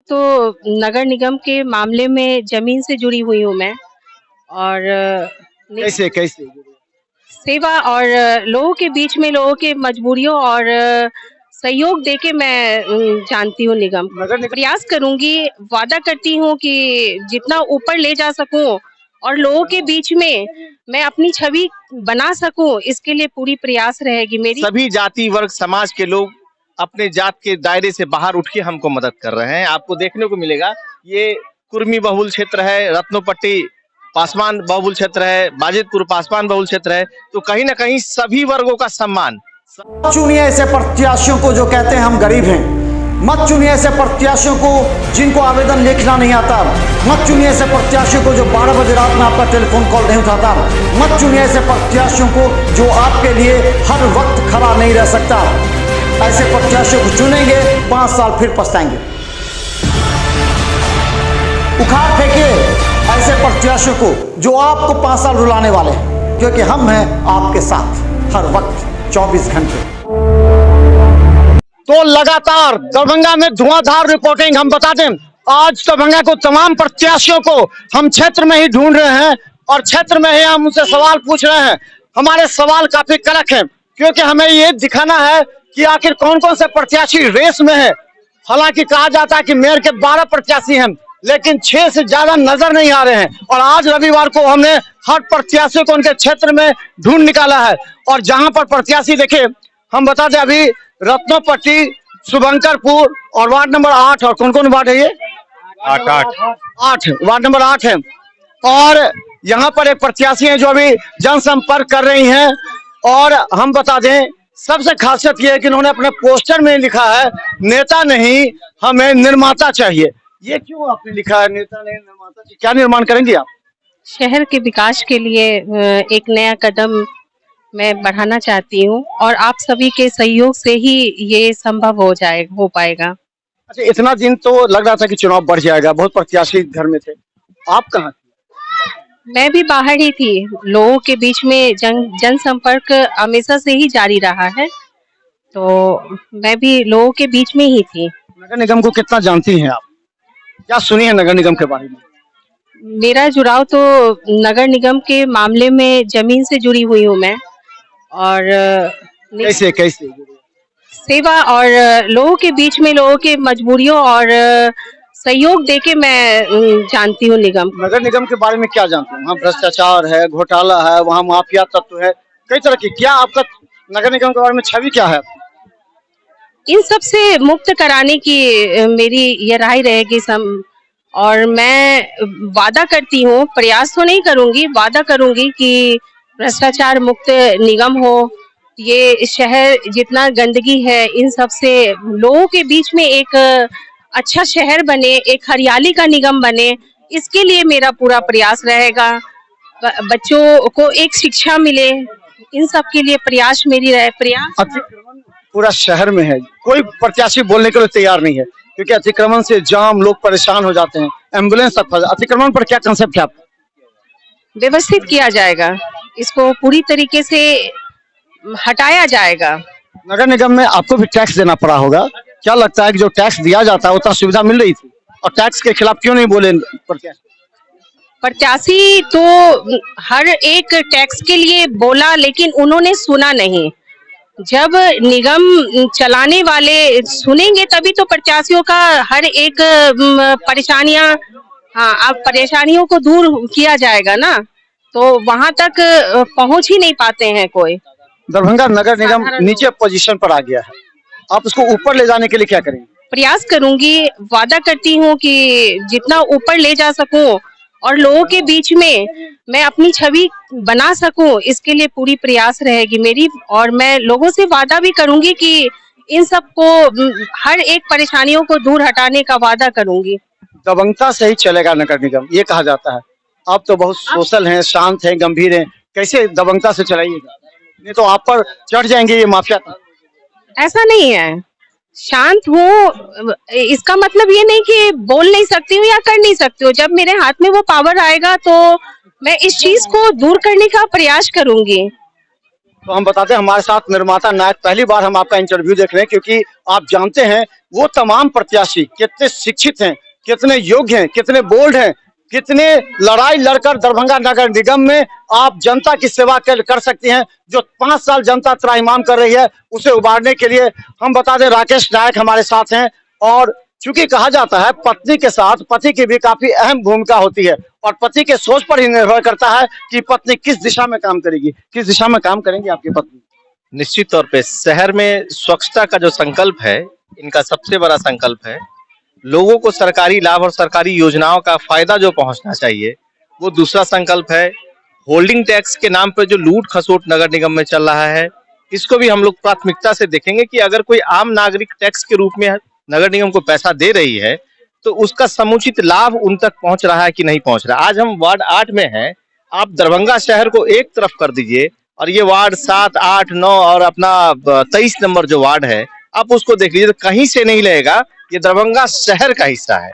तो नगर निगम के मामले में ज़मीन से जुड़ी हुई हूँ मैं और कैसे कैसे सेवा और लोगों के बीच में लोगों के मजबूरियों और सहयोग देके मैं जानती हूँ निगम को। नगर निगम प्रयास करूँगी, वादा करती हूँ कि जितना ऊपर ले जा सकूँ और लोगों के बीच में मैं अपनी छवि बना सकूँ, इसके लिए पूरी प्रयास रहेगी मेरी। सभी जाति वर्ग समाज के लोग अपने जात के दायरे से बाहर उठ के हमको मदद कर रहे हैं। आपको देखने को मिलेगा ये कुर्मी बहुल क्षेत्र है, रत्नोपट्टी पासवान बहुल क्षेत्र है, बाजितपुर पासवान बहुल क्षेत्र है, तो कहीं ना कहीं सभी वर्गों का सम्मान। चुनिए ऐसे प्रत्याशियों को जो कहते हैं हम गरीब हैं। मत चुनिए ऐसे प्रत्याशियों को जिनको आवेदन लिखना नहीं आता। मत चुनिए ऐसे प्रत्याशियों को जो 12 बजे रात में आपका टेलीफोन कॉल नहीं उठाता। मत चुनिए ऐसे प्रत्याशियों को जो आपके लिए हर वक्त खड़ा नहीं रह सकता। ऐसे प्रत्याशियों को चुनेंगे, 5 साल फिर पछताएंगे। उखाड़ फेंकिए ऐसे प्रत्याशियों को जो आपको 5 साल रुलाने वाले हैं, क्योंकि हम हैं आपके साथ हर वक्त 24 घंटे। तो लगातार दरभंगा में धुआंधार रिपोर्टिंग हम बता दें। आज दरभंगा को तमाम प्रत्याशियों को हम क्षेत्र में ही ढूंढ रहे हैं और क्षेत्र में ही हम उनसे सवाल पूछ रहे हैं। हमारे सवाल काफी कड़क हैं क्योंकि हमें ये दिखाना है कि आखिर कौन कौन से प्रत्याशी रेस में है। हालांकि कहा जाता है कि मेयर के 12 प्रत्याशी हैं, लेकिन 6 से ज्यादा नजर नहीं आ रहे हैं। और आज रविवार को हमने हर प्रत्याशी को उनके क्षेत्र में ढूंढ निकाला है और जहां पर प्रत्याशी देखे, हम बता दें अभी रत्नोपट्टी, शुभंकरपुर और वार्ड नंबर 8, और कौन कौन वार्ड है ये? 8 वार्ड नंबर 8 है। और यहाँ पर एक प्रत्याशी है जो अभी जनसंपर्क कर रही हैं। और हम बता दें सबसे खासियत यह है कि उन्होंने अपने पोस्टर में लिखा है नेता नहीं हमें निर्माता चाहिए। ये क्यों आपने लिखा है नेता नहीं निर्माता चाहिए? क्या निर्माण करेंगे आप? शहर के विकास के लिए एक नया कदम मैं बढ़ाना चाहती हूँ और आप सभी के सहयोग से ही ये संभव हो पाएगा। अच्छा, इतना दिन तो लग रहा था कि चुनाव बढ़ जाएगा, बहुत प्रत्याशी घर में थे, आप कहाँ थे? मैं भी बाहर ही थी। लोगों के बीच में जनसंपर्क हमेशा से ही जारी रहा है, तो मैं भी लोगों के बीच में ही थी। नगर निगम को कितना जानती हैं आप? क्या सुनी है नगर निगम के बारे में? मेरा जुड़ाव तो नगर निगम के मामले में जमीन से जुड़ी हुई हूँ मैं और कैसे कैसे सेवा और लोगों के बीच में लोगों के मजबूरियों और सहयोग देके मैं जानती हूँ निगम। नगर निगम के बारे में क्या जानते हैं? वहाँ भ्रष्टाचार है, घोटाला है, वहाँ माफिया तत्व है, कई तरह की। क्या आपका नगर निगम के बारे में छवि क्या है? इन सब से मुक्त कराने की मेरी ये राय रहेगी और मैं वादा करती हूँ, प्रयास तो नहीं करूंगी, वादा करूंगी कि भ्रष्टाचार मुक्त निगम हो। ये शहर जितना गंदगी है इन सब से लोगों के बीच में एक अच्छा शहर बने, एक हरियाली का निगम बने, इसके लिए मेरा पूरा प्रयास रहेगा। बच्चों को एक शिक्षा मिले, इन सब के लिए प्रयास मेरी रहे। प्रयास पूरा शहर में है, कोई प्रत्याशी बोलने के लिए तैयार नहीं है क्योंकि अतिक्रमण से जाम, लोग परेशान हो जाते हैं, एम्बुलेंस तक फंस। अतिक्रमण पर क्या कंसेप्ट है आपका? व्यवस्थित किया जाएगा, इसको पूरी तरीके से हटाया जाएगा। नगर निगम में आपको भी टैक्स देना पड़ा होगा, क्या लगता है कि जो टैक्स दिया जाता है उतना सुविधा मिल रही थी? और टैक्स के खिलाफ क्यों नहीं बोले प्रत्याशी? प्रत्याशी तो हर एक टैक्स के लिए बोला, लेकिन उन्होंने सुना नहीं। जब निगम चलाने वाले सुनेंगे तभी तो प्रत्याशियों का हर एक परेशानियां, हाँ, अब परेशानियों को दूर किया जाएगा ना, तो वहां तक पहुंच ही नहीं पाते हैं कोई। दरभंगा नगर निगम नीचे पोजीशन पर आ गया है, आप उसको ऊपर ले जाने के लिए क्या करेंगे? प्रयास करूंगी, वादा करती हूँ कि जितना ऊपर ले जा सकूं और लोगों के बीच में मैं अपनी छवि बना सकूं, इसके लिए पूरी प्रयास रहेगी मेरी। और मैं लोगों से वादा भी करूंगी कि इन सब को हर एक परेशानियों को दूर हटाने का वादा करूंगी। दबंगता से ही चलेगा नगर निगम, ये कहा जाता है। आप तो बहुत सोशल हैं, शांत हैं, गंभीर हैं, कैसे दबंगता से चलाइएगा? नहीं तो आप पर चढ़ जाएंगे ये माफिया। ऐसा नहीं है, शांत हूँ इसका मतलब ये नहीं कि बोल नहीं सकती हूँ या कर नहीं सकती हूँ। जब मेरे हाथ में वो पावर आएगा तो मैं इस चीज को दूर करने का प्रयास करूंगी। तो हम बताते हैं हमारे साथ निर्माता नायक, पहली बार हम आपका इंटरव्यू देख रहे हैं क्योंकि आप जानते हैं वो तमाम प्रत्याशी कितने शिक्षित हैं, कितने योग्य हैं, कितने बोल्ड हैं, कितने लड़ाई लड़कर दरभंगा नगर निगम में आप जनता की सेवा कर सकती हैं। जो 5 साल जनता त्राहिमाम कर रही है उसे उबारने के लिए हम बता दें राकेश नायक हमारे साथ हैं। और चूंकि कहा जाता है पत्नी के साथ पति की भी काफी अहम भूमिका होती है और पति के सोच पर ही निर्भर करता है कि पत्नी किस दिशा में काम करेगी, किस दिशा में काम करेंगी आपकी पत्नी। निश्चित तौर पे शहर में स्वच्छता का जो संकल्प है, इनका सबसे बड़ा संकल्प है। लोगों को सरकारी लाभ और सरकारी योजनाओं का फायदा जो पहुंचना चाहिए, वो दूसरा संकल्प है। होल्डिंग टैक्स के नाम पर जो लूट खसोट नगर निगम में चल रहा है, इसको भी हम लोग प्राथमिकता से देखेंगे कि अगर कोई आम नागरिक टैक्स के रूप में नगर निगम को पैसा दे रही है तो उसका समुचित लाभ उन तक पहुंच रहा है कि नहीं पहुंच रहा। आज हम वार्ड 8 में हैं, आप दरभंगा शहर को एक तरफ कर दीजिए और ये वार्ड 7, 8, 9 और अपना 23 नंबर जो वार्ड है, आप उसको देख लीजिए, तो कहीं से नहीं लगेगा ये दरभंगा शहर का हिस्सा है।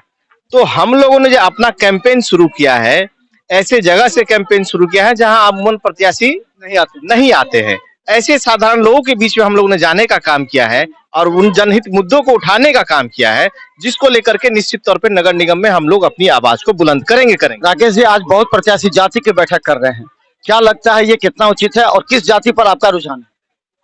तो हम लोगों ने जो अपना कैंपेन शुरू किया है, ऐसे जगह से कैंपेन शुरू किया है जहां आमूमन प्रत्याशी नहीं आते हैं। ऐसे साधारण लोगों के बीच में हम लोगों ने जाने का काम किया है और उन जनहित मुद्दों को उठाने का काम किया है, जिसको लेकर के निश्चित तौर पे नगर निगम में हम लोग अपनी आवाज को बुलंद करेंगे। राकेश जी, आज बहुत प्रत्याशी जाति की बैठक कर रहे हैं, क्या लगता है ये कितना उचित है और किस जाति पर आपका रुझान है?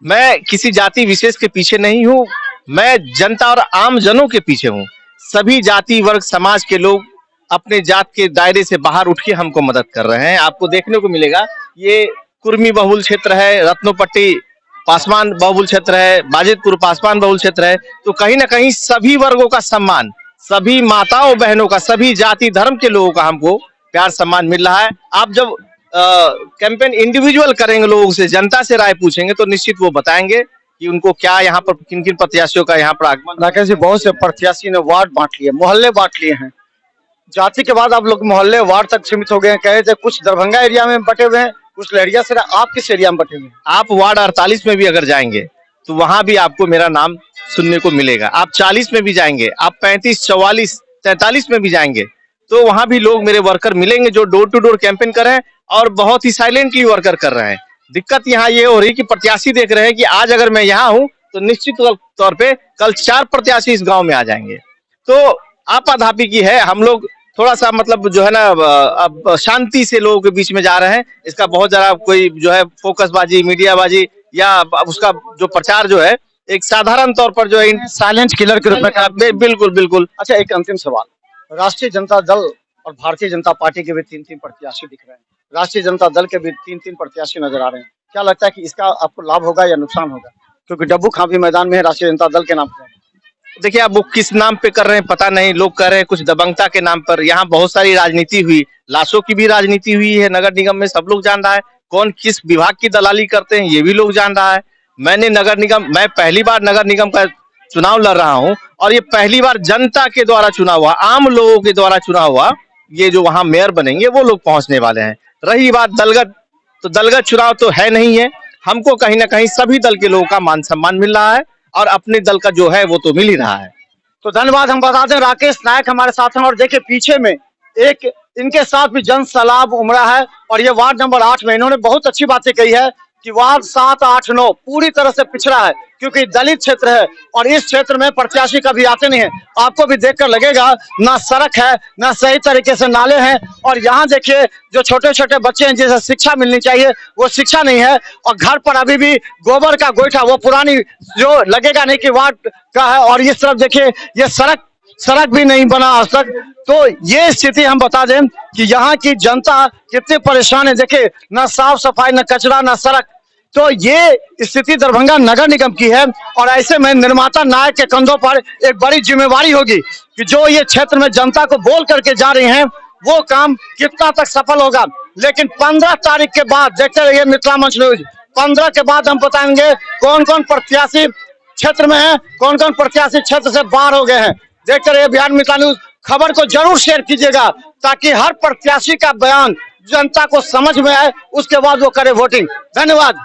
मैं किसी जाति विशेष के पीछे नहीं हूँ, मैं जनता और आम जनों के पीछे हूँ। सभी जाति वर्ग समाज के लोग अपने जात के दायरे से बाहर उठ के हमको मदद कर रहे हैं। आपको देखने को मिलेगा ये कुर्मी बहुल क्षेत्र है, रत्नोपट्टी पासवान बहुल क्षेत्र है, बाजितपुर पासवान बहुल क्षेत्र है, तो कहीं ना कहीं सभी वर्गों का सम्मान, सभी माताओं बहनों का, सभी जाति धर्म के लोगों का हमको प्यार सम्मान मिल रहा है। आप जब कैंपेन इंडिविजुअल करेंगे, लोगों से जनता से राय पूछेंगे तो निश्चित वो बताएंगे कि उनको क्या यहाँ पर किन किन प्रत्याशियों का यहाँ पर आगमन। राकेश जी, बहुत से प्रत्याशी ने वार्ड बांट लिए, मोहल्ले बांट लिए हैं, जाति के बाद आप लोग मोहल्ले वार्ड तक सीमित हो गए हैं। कहे थे कुछ दरभंगा एरिया में बटे हुए हैं, कुछ लहरिया से, आप किस एरिया में बटे हुए हैं? आप वार्ड 48 में भी अगर जाएंगे तो वहां भी आपको मेरा नाम सुनने को मिलेगा। आप 40 में भी जाएंगे, आप 35, 44, 43 में भी जाएंगे तो वहां भी लोग मेरे वर्कर मिलेंगे जो डोर टू डोर कैंपेन कर रहे हैं और बहुत ही साइलेंटली वर्कर कर रहे हैं। दिक्कत यहाँ ये हो रही कि प्रत्याशी देख रहे हैं कि आज अगर मैं यहाँ हूँ तो निश्चित तौर पे कल 4 प्रत्याशी इस गांव में आ जाएंगे। तो आपाधापी की है, हम लोग थोड़ा सा मतलब जो है ना अब शांति से लोगों के बीच में जा रहे हैं। इसका बहुत ज्यादा कोई जो है फोकसबाजी, मीडियाबाजी या उसका जो प्रचार जो है एक साधारण तौर पर जो है साइलेंट किलर के रूप में। बिल्कुल बिल्कुल। अच्छा, एक अंतिम सवाल, राष्ट्रीय जनता दल और भारतीय जनता पार्टी के भी 3-3 प्रत्याशी दिख रहे हैं, राष्ट्रीय जनता दल के भी 3-3 प्रत्याशी नजर आ रहे हैं, क्या लगता है कि इसका आपको लाभ होगा या नुकसान होगा? क्योंकि डब्बू खां भी मैदान में है राष्ट्रीय जनता दल के नाम पर। देखिए, आप वो किस नाम पे कर रहे हैं पता नहीं, लोग कह रहे हैं कुछ दबंगता के नाम पर। यहाँ बहुत सारी राजनीति हुई, लाशों की भी राजनीति हुई है नगर निगम में, सब लोग जान रहा है। कौन किस विभाग की दलाली करते हैं ये भी लोग जान रहा है। मैं पहली बार नगर निगम का चुनाव लड़ रहा हूँ और ये पहली बार जनता के द्वारा चुना हुआ, आम लोगों के द्वारा चुना हुआ ये जो वहां मेयर बनेंगे वो लोग पहुंचने वाले हैं। रही बात दलगत, तो दलगत चुनाव तो है नहीं है। हमको कहीं ना कहीं सभी दल के लोगों का मान सम्मान मिल रहा है और अपने दल का जो है वो तो मिल ही रहा है। तो धन्यवाद। हम बता दें राकेश नायक हमारे साथ हैं और देखिए पीछे में एक इनके साथ भी जन सैलाब उमड़ा है और ये वार्ड नंबर 8 में इन्होंने बहुत अच्छी बातें कही है कि वार्ड 7, 8, 9 पूरी तरह से पिछड़ा है क्योंकि दलित क्षेत्र है और इस क्षेत्र में प्रत्याशी कभी आते नहीं है। आपको भी देखकर लगेगा ना सड़क है, ना सही तरीके से नाले हैं और यहाँ देखिए जो छोटे छोटे बच्चे हैं जिसे शिक्षा मिलनी चाहिए वो शिक्षा नहीं है और घर पर अभी भी गोबर का गोईठा, वो पुरानी जो लगेगा नहीं कि वार्ड का है। और इस तरफ देखिए ये सड़क भी नहीं बना आज तक। तो ये स्थिति हम बता दें कि यहाँ की जनता कितनी परेशान है। देखिए ना साफ सफाई, ना कचरा, ना सड़क। तो ये स्थिति दरभंगा नगर निगम की है और ऐसे में निर्माता नायक के कंधों पर एक बड़ी जिम्मेवारी होगी कि जो ये क्षेत्र में जनता को बोल करके जा रहे हैं वो काम कितना तक सफल होगा। लेकिन 15 तारीख के बाद देखते रहिए मिथिला मंच न्यूज। 15 के बाद हम बताएंगे कौन कौन प्रत्याशी क्षेत्र में है, कौन कौन प्रत्याशी क्षेत्र से बाहर हो गए हैं। देखते रहिए बिहार मिथिला न्यूज। खबर को जरूर शेयर कीजिएगा ताकि हर प्रत्याशी का बयान जनता को समझ में आए, उसके बाद वो करे वोटिंग। धन्यवाद।